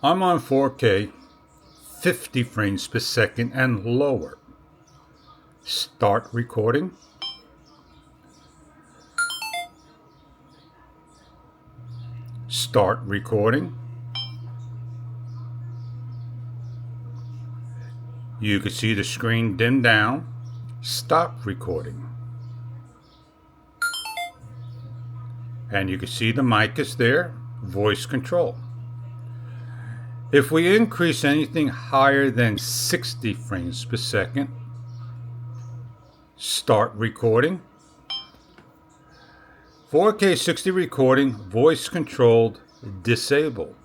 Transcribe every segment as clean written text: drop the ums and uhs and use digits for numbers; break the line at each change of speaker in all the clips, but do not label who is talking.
I'm on 4K, 50 frames per second and lower. Start recording. Start recording. You can see the screen dim down. Stop recording. And you can see the mic is there, voice control. If we increase anything higher than 60 frames per second, start recording. 4K 60 recording, voice controlled, disabled.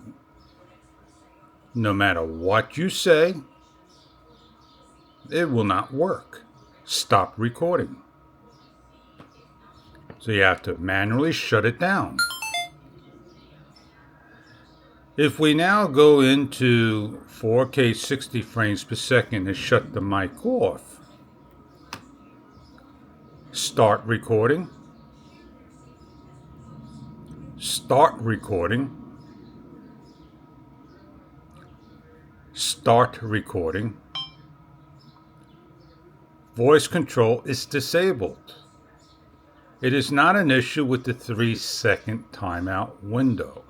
No matter what you say, it will not work. Stop recording. So you have to manually shut it down. If we now go into 4K 60 frames per second and shut the mic off, start recording, start recording, start recording, voice control is disabled. It is not an issue with the 3-second timeout window.